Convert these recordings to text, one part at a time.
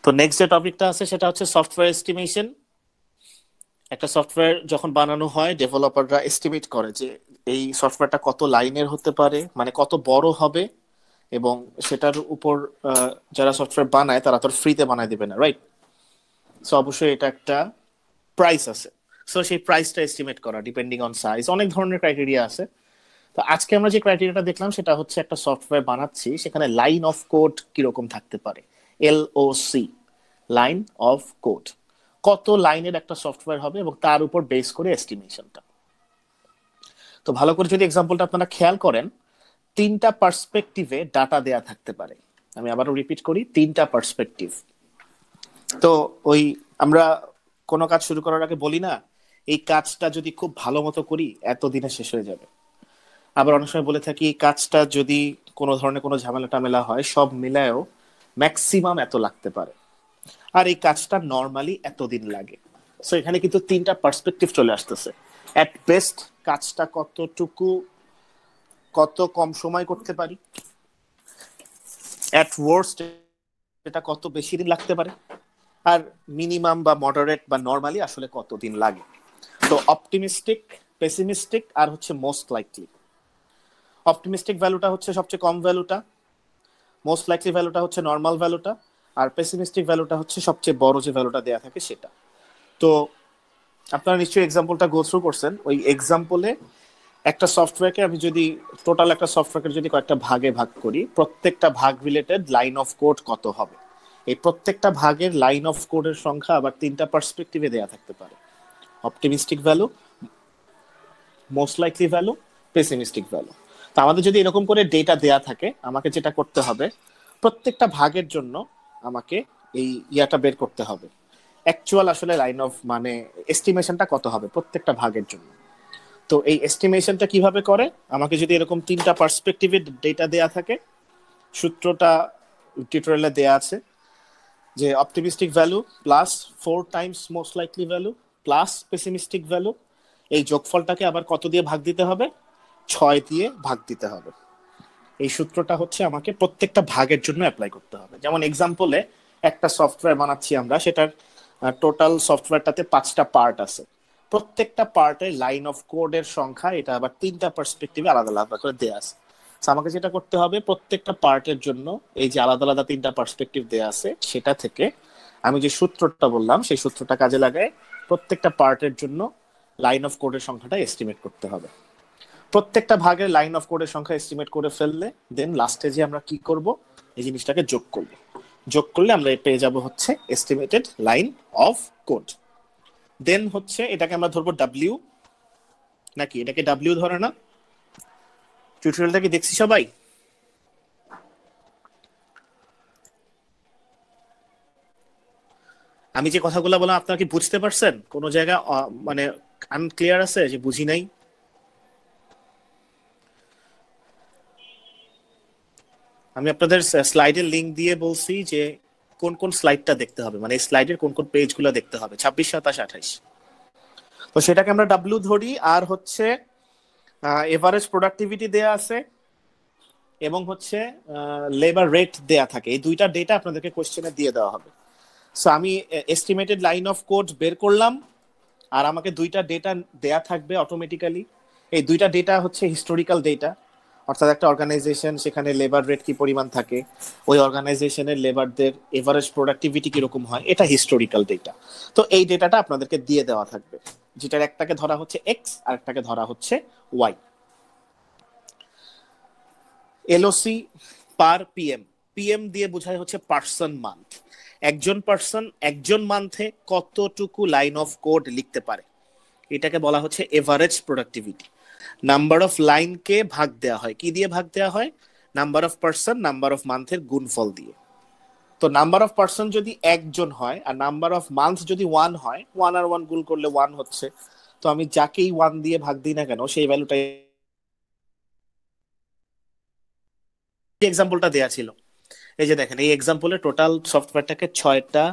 তো নেক্সট যে টপিকটা আছে সেটা হচ্ছে সফটওয়্যার এস্টিমেশন। একটা সফটওয়্যার যখন বানানো হয় ডেভেলপাররা এস্টিমেট করে যে এই সফটওয়্যারটা কত লাইনের হতে পারে, মানে কত বড় হবে, এবং সেটার উপর যারা সফটওয়্যার বানায় তারা তো ফ্রিতে বানায় দিবে না, রাইট? সো অবশ্যই এটা একটা প্রাইস আছে। সো সেই প্রাইসটা এস্টিমেট করা ডিপেন্ডিং অন সাইজ, অনেক ধরনের ক্রাইটেরিয়া আছে। তো আজকে আমরা যে ক্রাইটেরিয়াটা দেখলাম সেটা হচ্ছে একটা সফটওয়্যার বানাচ্ছি, সেখানে লাইন অফ কোড কিরকম থাকতে পারে। LOC, লাইন অফ কোড, কত লাইনের একটা সফটওয়্যার হবে এবং তার উপর বেস করে এস্টিমেশনটা। তো ভালো করে যদি এক্সাম্পলটা আপনারা খেয়াল করেন, তিনটা পার্সপেক্টিভে ডাটা দেয়া থাকতে পারে। আমি আবারও রিপিট করি, তিনটা পার্সপেক্টিভ। তো ওই আমরা কোনো কাজ শুরু করার আগে বলি না, এই কাজটা যদি খুব ভালো মতো করি এত দিনে শেষ হয়ে যাবে। আবার অনেক সময় বলে থাকি এই কাজটা যদি কোনো ধরনের কোনো ঝামেলা টামেলা হয় সব মিলায়েও ম্যাক্সিমাম এত লাগতে পারে, আর এই কাজটা নর্মালি এতদিন লাগে। সো এখানে কিন্তু তিনটা পার্সপেক্টিভ চলে আসতেছে। অ্যাট বেস্ট কাজটা কতটুকু, কত কম সময় করতে পারি। অ্যাট ওয়ার্স্ট এটা কত বেশি দিন লাগতে পারে। আর মিনিমাম বা মডারেট বা নর্মালি আসলে কতদিন লাগে। তো অপটিমিস্টিক, পেসিমিস্টিক আর হচ্ছে মোস্ট লাইকলি। অপটিমিস্টিক ভ্যালুটা হচ্ছে সবচেয়ে কম ভ্যালুটা, মোস্ট লাইকলি ভ্যালুটা হচ্ছে নর্মাল ভ্যালুটা, আর পেসিমিস্টিক ভ্যালুটা হচ্ছে সবচেয়ে বড় যে ভ্যালুটা দেয়া থাকে সেটা। তো আপনারা নিশ্চয়ই এক্সাম্পলটা গো থ্রু করছেন। ওই এক্সাম্পলে একটা সফটওয়্যারকে আমি যদি টোটাল একটা সফটওয়্যারকে যদি কয়েকটা ভাগে ভাগ করি, প্রত্যেকটা ভাগ রিলেটেড লাইন অফ কোড কত হবে, এই প্রত্যেকটা ভাগের লাইন অফ কোডের সংখ্যা আবার তিনটা পার্সপেক্টিভে দেয়া থাকতে পারে। Optimistic value, most likely value, pessimistic value. তো আমাদের যদি এরকম করে ডেটা দেয়া থাকে, আমাকে যেটা করতে হবে প্রত্যেকটা ভাগের জন্য আমাকে এই ইয়াটা বের করতে হবে, অ্যাকচুয়াল আসলে লাইন অফ মানে এস্টিমেশনটা কত হবে প্রত্যেকটা ভাগের জন্য। তো এই এস্টিমেশনটা কিভাবে করে, আমাকে যদি এরকম তিনটা পার্সপেক্টিভে ডেটা দেয়া থাকে, সূত্রটা টিউটোরিয়ালে দেয়া আছে যে optimistic value plus 4 Times most likely value plus pessimistic value, এই যোগফলটাকে আবার কত দিয়ে ভাগ দিতে হবে, 6 দিয়ে ভাগ দিতে হবে। এই সূত্রটা হচ্ছে আমাকে প্রত্যেকটা ভাগের জন্য অ্যাপ্লাই করতে হবে। যেমন এক্সাম্পলে একটা সফটওয়্যার বানাচ্ছি আমরা, সেটার টোটাল সফটওয়্যারটাতে 5টা পার্ট আছে। প্রত্যেকটা পার্টের লাইন অফ কোডের সংখ্যা এটা আবার তিনটা পার্সপেক্টিভে আলাদা আলাদা করে দেয়া আছে। আমাকে যেটা করতে হবে প্রত্যেকটা পার্টের জন্য এই যে আলাদা আলাদা তিনটা পার্সপেক্টিভ দেয়া আছে সেটা থেকে আমি যে সূত্রটা বললাম সেই সূত্রটা কাজে লাগায় প্রত্যেকটা পার্টের জন্য লাইন অফ কোডের সংখ্যাটা এস্টিমেট করতে হবে। প্রত্যেকটা ভাগের লাইন অফ কোডের সংখ্যা এস্টিমেট করে ফেললে দেন লাস্টে যে আমরা কি করব, এই জিনিসটাকে যোগ করব। যোগ করলে আমরা পেয়ে যাব হচ্ছে এস্টিমেটেড লাইন অফ কোড। দেন হচ্ছে এটাকে আমরা ধরবো ডাব্লিউ, নাকি এটাকে ডাব্লিউ ধরে না? টিউটোরিয়ালটা কি দেখছি সবাই? আমি যে কথাগুলো বললাম আপনারা কি বুঝতে পারছেন? কোনো জায়গা মানে আনক্লিয়ার আছে যে বুঝি নাই? আমি আপনাদের স্লাইডের লিংক দিয়ে বলছি যে কোন কোন স্লাইডটা দেখতে হবে, মানে এই স্লাইডের কোন কোন পেজগুলো দেখতে হবে, 26, 27, 28। তো সেটাকে আমরা ডাব্লিউ ধরি। আর হচ্ছে এভারেজ প্রোডাক্টিভিটি দেয়া আছে এবং হচ্ছে লেবার রেট দেয়া থাকে। এই দুইটা ডেটা আপনাদেরকে কোশ্চেনে দিয়ে দেওয়া হবে। সো আমি এস্টিমেটেড লাইন অফ কোড বের করলাম, আর আমাকে দুইটা ডেটা দেয়া থাকবে অটোমেটিক্যালি। এই দুইটা ডেটা হচ্ছে হিস্টোরিক্যাল ডেটা, অর্থাৎ একটা অর্গানাইজেশন সেখানে লেবার রেট কি পরিমাণ থাকে, ওই অর্গানাইজেশনের লেবারদের এভারেজ প্রোডাক্টিভিটি কিরকম হয়, এটা হিস্টোরিক্যাল ডেটা। তো এই ডেটাটা আপনাদেরকে দিয়ে দেওয়া থাকবে, যেটার একটাকে ধরা হচ্ছে এক্স আর একটাকে ধরা হচ্ছে ওয়াই। LOC পার পিএম, পিএম দিয়ে বোঝায় হচ্ছে পার্সন মান্থ। একজন পার্সন একজন মান্থে কতটুকু লাইন অফ কোড লিখতে পারে, এটাকে বলা হচ্ছে এভারেজ প্রোডাক্টিভিটি। নাম্বার অফ লাইনকে ভাগ দেওয়া হয় কি দিয়ে ভাগ দেওয়া হয়, number of person number of মান্থের গুণফল দিয়ে। তো নাম্বার অফ পার্সন যদি একজন হয় আর নাম্বার অফ মান্থ যদি 1 হয়, 1 আর 1 গুণ করলে 1 হচ্ছে। তো আমি যাকেই 1 দিয়ে ভাগ দিই না কেন সেই ভ্যালুটাই। এক্সাম্পলটা দেয়া ছিল, এই যে দেখেন এই এক্সাম্পলে টোটাল সফটওয়্যারটাকে 6টা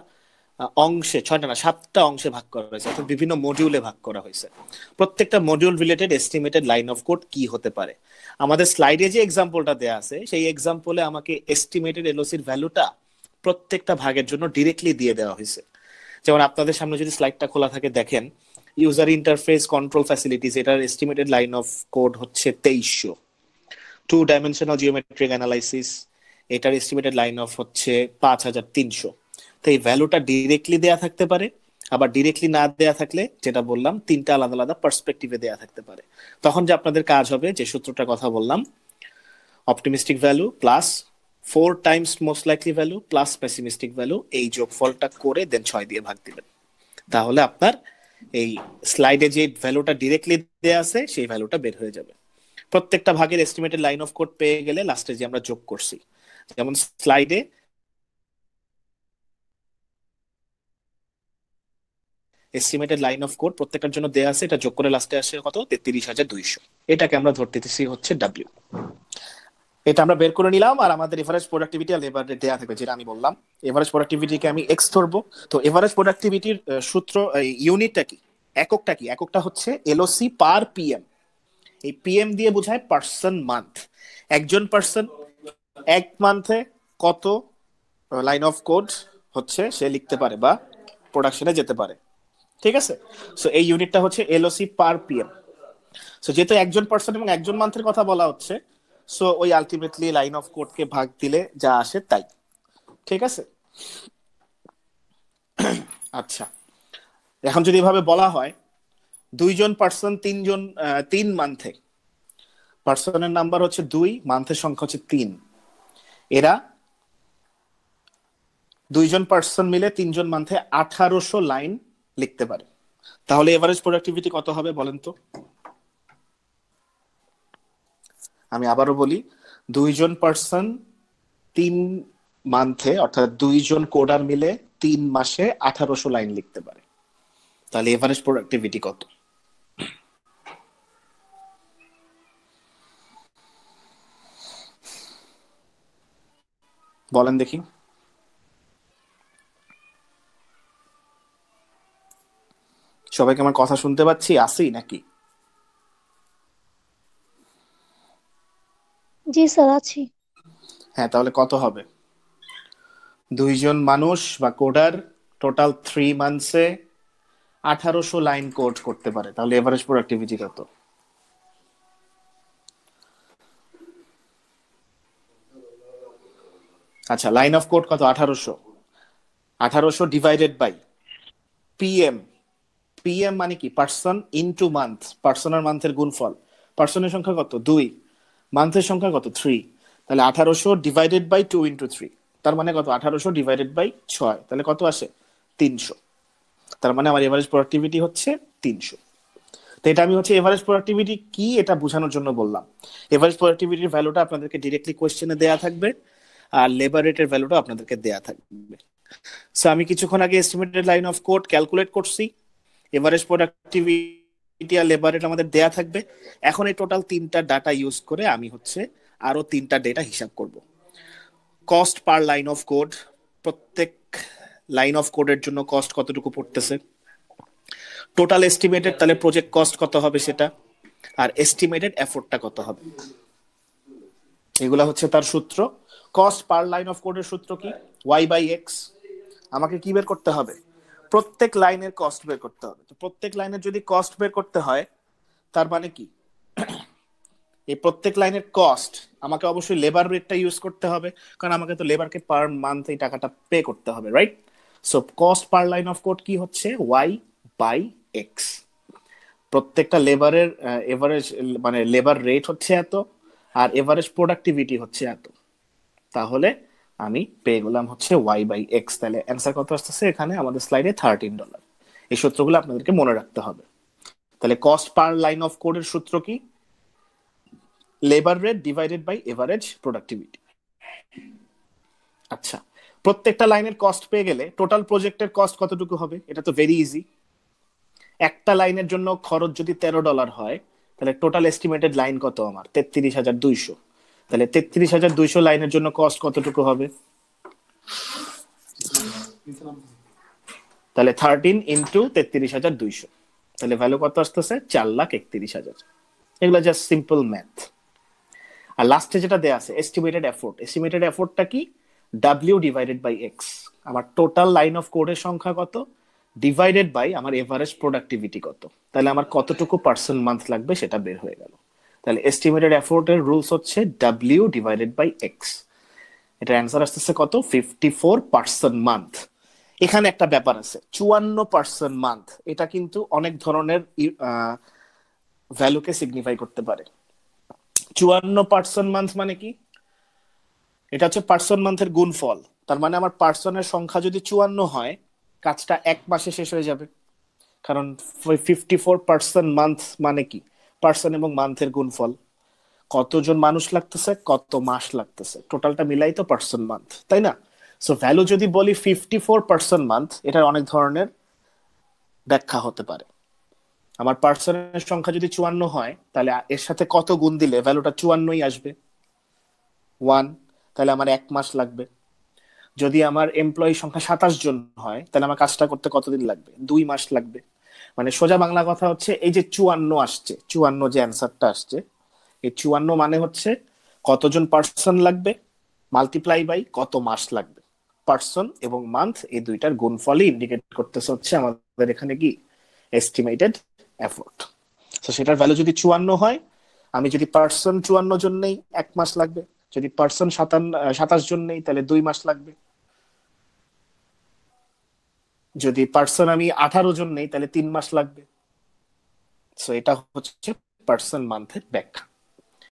অংশে, 6টা না 7টা অংশে ভাগ করা হয়েছে, অর্থাৎ বিভিন্ন মডিউলে ভাগ করা হয়েছে। প্রত্যেকটা module related estimated line of code কি হতে পারে। আমাদের স্লাইডে যে এক্সাম্পলটা দেয়া আছে সেই এক্সাম্পলে আমাকে এস্টিমেটেড এলওসির ভ্যালুটা প্রত্যেকটা ভাগের জন্য ডিরেক্টলি দিয়ে দেওয়া হয়েছে। যেমন আপনাদের সামনে যদি স্লাইডটা খোলা থাকে দেখেন, ইউজার ইন্টারফেস কন্ট্রোল ফ্যাসিলিটিস, এটার এস্টিমেটেড লাইন অফ কোড হচ্ছে 2300। 2 ডাইমেনশনাল জিওমেট্রিক অ্যানালাইসিস, এটার এস্টিমেটেড লাইন অফ হচ্ছে 5300। তো এই ভ্যালুটা ডিরেক্টলি দেয়া থাকতে পারে, আবার ডিরেক্টলি না দেয়া থাকলে যেটা বললাম তিনটা আলাদা আলাদা পার্সপেক্টিভে দেয়া থাকতে পারে। তখন যে আপনাদের কাজ হবে, যে সূত্রটার কথা বললাম, optimistic value plus 4 Times most likely value plus pessimistic value, এই যোগফলটা করে দেন 6 দিয়ে ভাগ দিবেন। তাহলে আপনার এই স্লাইডে যে ভ্যালুটা ডিরেক্টলি দেয়া আছে সেই ভ্যালুটা বের হয়ে যাবে। প্রত্যেকটা ভাগের এস্টিমেটেড লাইন অফ কোড পেয়ে গেলে লাস্টে যে আমরা যোগ করছি, যেমন স্লাইডে এস্টিমেটেড লাইন অফ কোড প্রত্যেকটার জন্য দেয়া আছে, এটা যোগ করে লাস্টে আসে কত, 33,200। এটাকে আমরা ধরতেছি হচ্ছে ডাব্লিউ। এটা আমরা বের করে নিলাম, আর আমাদের এভারেজ প্রোডাক্টিভিটি আর লেবার রেট দেয়া থাকবে, যেটা আমি বললাম। এভারেজ প্রোডাক্টিভিটিকে আমি এক্স ধরবো। তো এভারেজ প্রোডাক্টিভিটির সূত্র, ইউনিটটা কি, এককটা কি, এককটা হচ্ছে এলওসি পার পিএম। এই পিএম দিয়ে বোঝায় পার্সন মান্থ। একজন পার্সন এক মান্থে কত লাইন অফ কোড হচ্ছে সে লিখতে পারে বা প্রোডাকশনে যেতে পারে, ঠিক আছে? সো এই ইউনিটটা হচ্ছে এলওসি পার পিএম। সো যেহেতু একজন পার্সন এবং একজন মান্থের কথা বলা হচ্ছে, সো ওই আলটিমেটলি লাইন অফ কোডকে ভাগ দিলে যা আসে তাই, ঠিক আছে? আচ্ছা, এখন যদি এভাবে বলা হয়, দুইজন পার্সন তিনজন, 3 মান্থে, পার্সনের নাম্বার হচ্ছে 2, মান্থের সংখ্যা হচ্ছে 3, এরা দুইজন পার্সন মিলে 3জন মান্থে 1800 লাইন লিখতে পারে। তাহলে এভারেজ প্রোডাক্টিভিটি কত হবে বলেন তো? আমি আবারও বলি, দুইজন পার্সন 3 মান্থে, অর্থাৎ দুইজন কোডার মিলে 3 মাসে 1800 লাইন লিখতে পারে। তাহলে এভারেজ প্রোডাক্টিভিটি কত? বলেন দেখি। সবাইকে আমার কথা শুনতে পাচ্ছি, আসি নাকি? জি স্যার, আছি। হ্যাঁ, তাহলে কত হবে? দুইজন মানুষ বা কোডার টোটাল 3 মান্থসে 1800 লাইন কোড করতে পারে। তাহলে এভারেজ প্রোডাক্টিভিটি কত? আচ্ছা, লাইন অফ কোড কত? 1800। 1800 ডিভাইডেড বাই পিএম। পিএম মানে কি? পার্সন ইনটু মান্থ, পার্সন আর মান্থের গুণফল। পার্সনের সংখ্যা কত? 2, মান্থের সংখ্যা কত? 3। তাহলে 1800 ডিভাইডেড বাই 2 × 3, তার মানে কত? 1800 ডিভাইডেড বাই 6, তাহলে কত আসে? 300। তার মানে আমার এভারেজ প্রোডাক্টিভিটি হচ্ছে 300। তো এটা আমি হচ্ছে এভারেজ প্রোডাক্টিভিটি কি এটা বোঝানোর জন্য বললাম। এভারেজ প্রোডাক্টিভিটির ভ্যালুটা আপনাদেরকে ডিরেক্টলি কোশ্চেনে দেয়া থাকবে, আর লেবার রেটের ভ্যালুটা আপনাদেরকে দেয়া থাকবে। সো আমি কিছুক্ষণ আগে estimated line of code calculate করছি, এভারেজ প্রোডাক্টিভিটি আর লেবার রেট আমাদের দেয়া থাকবে। এখন এই টোটাল 3টা ডাটা ইউজ করে আমি হচ্ছে আরো 3টা ডেটা হিসাব করব। Cost per line of code, প্রত্যেক লাইন অফ কোডের জন্য কস্ট কতটুকু পড়তেছে, টোটাল এস্টিমেটেড তাহলে প্রজেক্ট কস্ট কত হবে সেটা, আর এস্টিমেটেড এফোর্টটা কত হবে। এগুলা হচ্ছে তার সূত্র। কস্ট পার লাইন অফ কোডের সূত্র কি? y/x। আমাকে কি বের করতে হবে? প্রত্যেক লাইনের কস্ট বের করতে হবে। তো প্রত্যেক লাইনের যদি কস্ট বের করতে হয়, তার মানে কি, এই প্রত্যেক লাইনের কস্ট আমাকে অবশ্যই লেবার রেটটা ইউজ করতে হবে, কারণ আমাকে তো লেবারকে পার মান্থ এই টাকাটা পে করতে হবে, right? So cost per line of code কি হচ্ছে? y/x। প্রত্যেকটা লেবারের এভারেজ মানে লেবার রেট হচ্ছে এত, আর এভারেজ প্রোডাক্টিভিটি হচ্ছে এত। তাহলে আমি পেয়ে গেলাম হচ্ছে y/x। তাহলে অ্যান্সার কত আসতেছে এখানে আমাদের স্লাইডে? $13। এই সূত্রগুলো আপনাদেরকে মনে রাখতে হবে। তাহলে কস্ট পার লাইন অফ কোডের সূত্র কি? Labour rate divided by average productivity. আচ্ছা, প্রত্যেকটা লাইনের কস্ট পেয়ে গেলে টোটাল প্রজেক্টের কস্ট কতটুকু হবে? এটা তো ভেরি ইজি। একটা লাইনের জন্য খরচ যদি $13 হয়, তাহলে টোটাল এস্টিমেটেড লাইন কত আমার? 33,200। তাহলে 33,200 লাইনের জন্য কস্ট কতটুকু হবে? তাহলে 13 × 33,200, তাহলে ভ্যালু কত আসতেছে? 4,31,000। এগুলো জাস্ট সিম্পল ম্যাথ। আর লাস্টে যেটা দেয়া আছে এস্টিমেটেড এফোর্ট, এস্টিমেটেড এফোর্টটা কি? ডাব্লিউ ডিভাইডেড বাই এক্স, আমার টোটাল লাইন অফ কোডের সংখ্যা কত, ডিভাইডেড বাই আমার এভারেজ প্রোডাক্টিভিটি কত, তাহলে আমার কতটুকু পার্সন মান্থ লাগবে সেটা বের হয়ে গেল। তাহলে এস্টিমেটেড এফোর্টের রুলস হচ্ছে ডাব্লিউ ডিভাইডেড বাই এক্স। এটার অ্যান্সার আসতেছে কত, 54 মান্থ। এখানে একটা ব্যাপার আছে, 54 মান্থ, এটা কিন্তু অনেক ধরনের ভ্যালুকে সিগনিফাই করতে পারে। 54 মান্থ মানে কি, এটা হচ্ছে পার্সন মান্থের গুণফল। তার মানে আমার পার্সনের সংখ্যা যদি 54 হয়, কাজটা 1 মাসে শেষ হয়ে যাবে। কারণ 54 মান্থ মানে কি, পার্সন এবং মান্থের গুণফল। কতজন মানুষ লাগতেছে, কত মাস লাগতেছে, টোটালটা মিলাই তো পার্সন মান্থ, তাই না? সো ভ্যালু যদি বলি 54 মান্থ, এটার অনেক ধরনের ব্যাখ্যা হতে পারে। আমার পার্সনের সংখ্যা যদি 54 হয়, তাহলে এর সাথে কত গুণ দিলে ভ্যালুটা 54ই আসবে, 1, তাহলে আমার 1 মাস লাগবে। যদি আমার এমপ্লয়ি সংখ্যা 27 জন হয়, তাহলে আমার কাজটা করতে কতদিন লাগবে, 2 মাস লাগবে। মানে সোজা বাংলা কথা হচ্ছে, এই যে 54 আসছে, 54 যে অ্যান্সারটা আসছে, এই 54 মানে হচ্ছে কতজন পার্সন লাগবে মাল্টিপ্লাই বাই কত মাস লাগবে। পার্সন এবং মান্থ এই দুইটার গুণফলই ইন্ডিকেট করতেছে হচ্ছে আমাদের এখানে কি, এস্টিমেটেড এফোর্ট। তো সেটার ভ্যালু যদি 54 হয়, আমি যদি পার্সন 54 জন নেই, 1 মাস লাগবে। যদি পার্সন 27 জন নেই, তাহলে 2 মাস লাগবে। যদি পার্সন আমি 18 জন নেই, তাহলে 3 মাস লাগবে। সো এটা হচ্ছে পার্সন মান্থের ব্যাখ্যা।